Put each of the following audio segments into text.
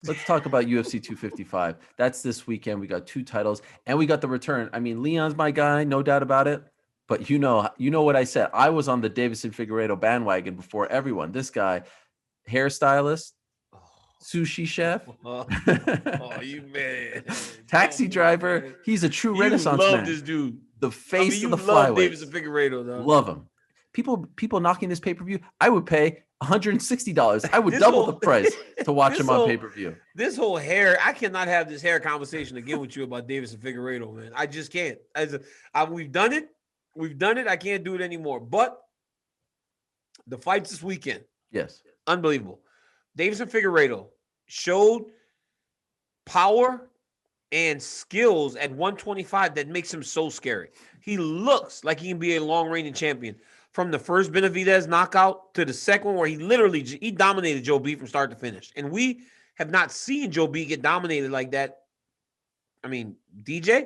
let's talk about UFC 255. That's this weekend. We got 2 titles, and we got the return. I mean, Leon's my guy, no doubt about it. But you know what I said. I was on the Deiveson Figueiredo bandwagon before everyone. This guy, hairstylist, sushi chef, Oh, you man. taxi Come on, driver. man. He's a true You Renaissance love man. this dude. The face of you the love flyweights. Deiveson Figueiredo, though. Love him. People knocking this pay-per-view. I would pay $160. I would double the price to watch him on pay-per-view. This whole hair, I cannot have this hair conversation again with you about Deiveson Figueiredo, man. I just can't. We've done it. I can't do it anymore. But the fights this weekend. Yes. Unbelievable. Deiveson Figueiredo showed power and skills at 125 that makes him so scary. He looks like he can be a long-reigning champion. From the first Benavidez knockout to the second one where he dominated Joe B from start to finish. And we have not seen Joe B get dominated like that. I mean, DJ?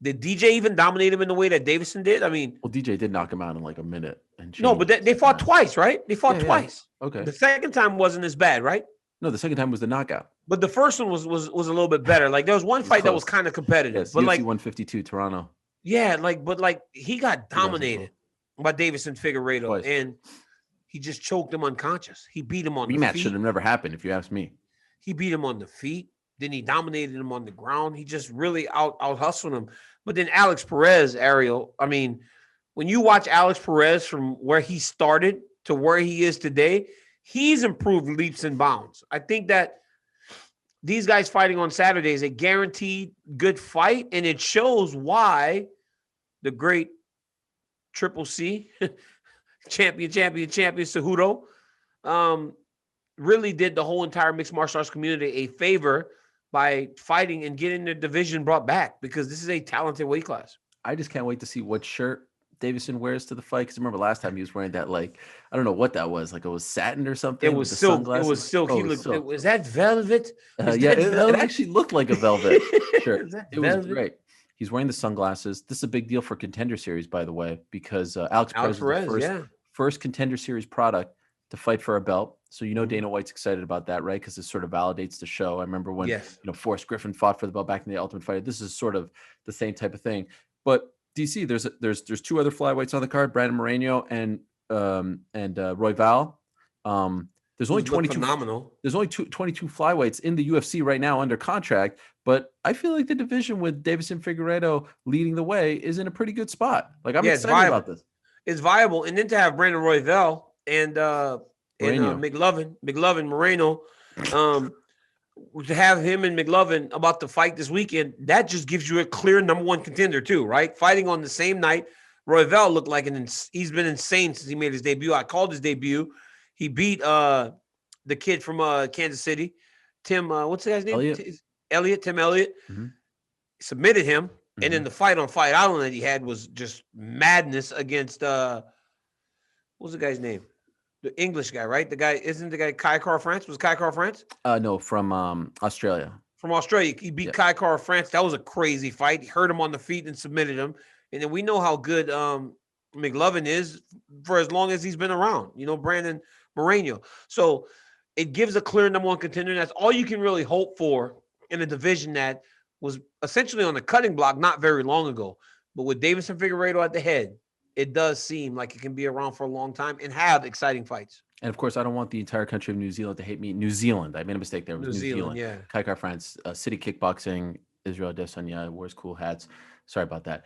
Did DJ even dominate him in the way that Deiveson did? I mean... Well, DJ did knock him out in like a minute. No, but they fought twice, right? They fought twice. Yeah. Okay. The second time wasn't as bad, right? No, the second time was the knockout. But the first one was a little bit better. Like, there was one fight that was kind of competitive. Yes, but UFC like 152, Toronto. Yeah, but he got dominated by Deiveson Figueiredo, twice. And he just choked him unconscious. He beat him on the feet. Rematch should have never happened, if you ask me. He beat him on the feet. Then he dominated him on the ground. He just really out hustled him. But then Alex Perez, Ariel, I mean, when you watch Alex Perez from where he started to where he is today, he's improved leaps and bounds. I think that these guys fighting on Saturday is a guaranteed good fight, and it shows why the great Triple C champion Cejudo really did the whole entire mixed martial arts community a favor by fighting and getting the division brought back, because this is a talented weight class. I just can't wait to see what shirt Deiveson wears to the fight, because I remember last time he was wearing that, like, I don't know what that was, like it was satin or something. It was silk. It was silk. Was that velvet? It actually looked like a velvet shirt. It was great. He's wearing the sunglasses. This is a big deal for Contender Series, by the way, because Alex Perez is the first Contender Series product to fight for a belt. So Dana White's excited about that, right? Because it sort of validates the show. I remember when Forrest Griffin fought for the belt back in the Ultimate Fighter. This is sort of the same type of thing. But DC, there's 2 other flyweights on the card: Brandon Moreno and Royval. There's only 22. Phenomenal. There's only 22 flyweights in the UFC right now under contract, but I feel like the division with Deiveson Figueiredo leading the way is in a pretty good spot. Like, I'm excited about this. It's viable, and then to have Brandon Royval and McLovin Moreno, to have him and McLovin about to fight this weekend, that just gives you a clear number 1 contender too, right? Fighting on the same night. Royval looked like he's been insane since he made his debut. I called his debut. He beat the kid from Kansas City, Tim. What's the guy's name? Tim Elliott. Mm-hmm. Submitted him, and then the fight on Fight Island that he had was just madness against what's the guy's name? The English guy, right? Isn't the guy Kai Car France? Was Kai Car France? No, from Australia. From Australia, he beat Kai Car France. That was a crazy fight. He hurt him on the feet and submitted him. And then we know how good McLovin is for as long as he's been around. Brandon Moreno. So it gives a clear number 1 contender. And that's all you can really hope for in a division that was essentially on the cutting block not very long ago. But with Deiveson Figueiredo at the head, it does seem like it can be around for a long time and have exciting fights. And of course, I don't want the entire country of New Zealand to hate me. New Zealand. I made a mistake there. It was New Zealand. Yeah. Kai Car France, City Kickboxing, Israel Adesanya wears cool hats. Sorry about that.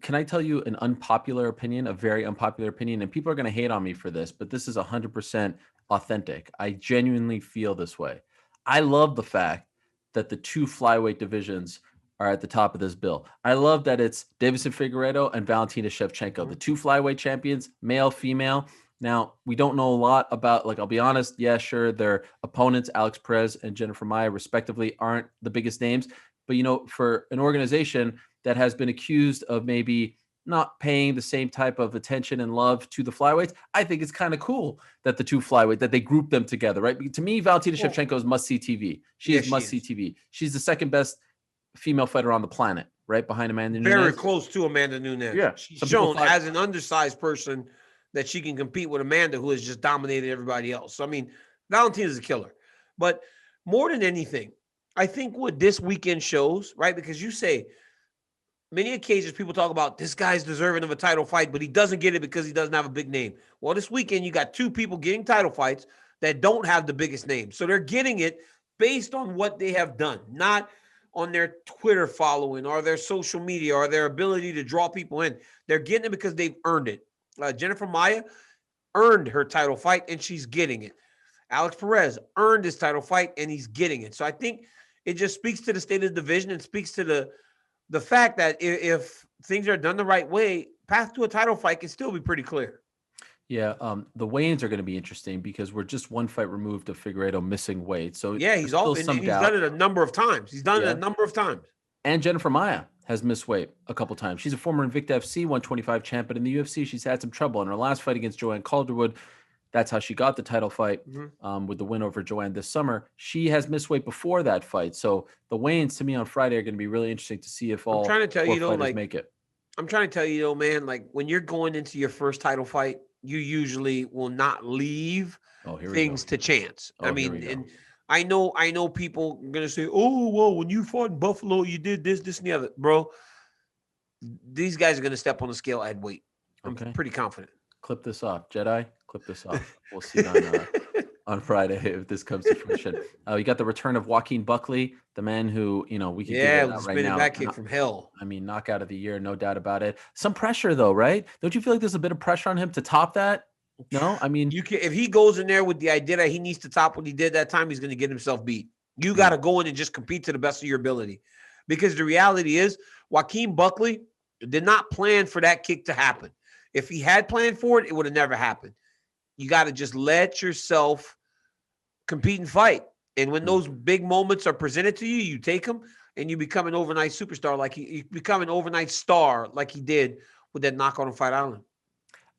Can I tell you an unpopular opinion, a very unpopular opinion? And people are going to hate on me for this, but this is 100% authentic. I genuinely feel this way. I love the fact that the 2 flyweight divisions are at the top of this bill. I love that it's Deiveson Figueiredo and Valentina Shevchenko, the 2 flyweight champions, male, female. Now, we don't know a lot about, I'll be honest, yeah, sure, their opponents, Alex Perez and Jennifer Maia, respectively, aren't the biggest names. But, for an organization that has been accused of maybe not paying the same type of attention and love to the flyweights, I think it's kind of cool that the 2 flyweight, that they group them together, right? Because to me, Valentina Shevchenko is must-see TV. She is must-see TV. She's the second best female fighter on the planet, right behind Amanda Nunes. Very close to Amanda Nunes. Yeah. She's shown as an undersized person that she can compete with Amanda, who has just dominated everybody else. So, I mean, Valentina's a killer. But more than anything, I think what this weekend shows, right? Because you say many occasions people talk about this guy's deserving of a title fight, but he doesn't get it because he doesn't have a big name. Well, this weekend you got two people getting title fights that don't have the biggest name. So they're getting it based on what they have done, not on their Twitter following or their social media or their ability to draw people in. They're getting it because they've earned it. Jennifer Maia earned her title fight, and she's getting it. Alex Perez earned his title fight, and he's getting it. So I think it just speaks to the state of the division and speaks to the fact that if things are done the right way, path to a title fight can still be pretty clear. Yeah, the weigh-ins are going to be interesting because we're just one fight removed of Figueiredo missing weight. So yeah, he's all, and he's done it a number of times. And Jennifer Maia has missed weight a couple times. She's a former Invicta FC 125 champ, but in the UFC, she's had some trouble. In her last fight against Joanne Calderwood, that's how she got the title fight with the win over Joanne this summer. She has missed weight before that fight. So the weigh-ins to me on Friday are going to be really interesting to see if all four fighters make it. I'm trying to tell you, though, man, like when you're going into your first title fight, you usually will not leave things to chance. I mean, and I know people are going to say, oh, well, when you fought in Buffalo, you did this, and the other. Bro, these guys are going to step on the scale at weight. I'm pretty confident. Clip this off. Jedi, clip this off. We'll see on Friday if this comes to fruition. You got the return of Joaquin Buckley, the man who, we can give it out right now. Back kick from hell. I mean, knockout of the year, no doubt about it. Some pressure though, right? Don't you feel like there's a bit of pressure on him to top that? No, I mean, if he goes in there with the idea that he needs to top what he did that time, he's going to get himself beat. You got to go in and just compete to the best of your ability, because the reality is Joaquin Buckley did not plan for that kick to happen. If he had planned for it, it would have never happened. You got to just let yourself compete and fight. And when those big moments are presented to you, you take them and you become an overnight superstar, like you become an overnight star like he did with that knockout on Fight Island.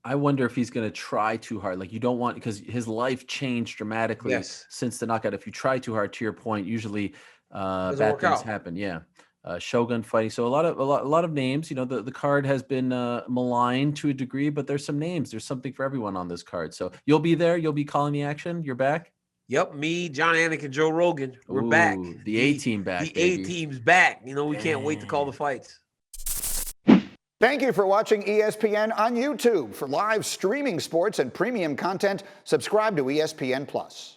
I wonder if he's going to try too hard. Like, you don't want, because his life changed dramatically since the knockout. If you try too hard, to your point, usually bad things happen. Yeah. Shogun fighting. So a lot of names, the card has been maligned to a degree, but there's some names. There's something for everyone on this card. So you'll be there. You'll be calling the action. You're back. Yep. Me, John Anik, and Joe Rogan. We're back. The A-team back. The A-team's back. We can't wait to call the fights. Thank you for watching ESPN on YouTube. For live streaming sports and premium content, subscribe to ESPN+.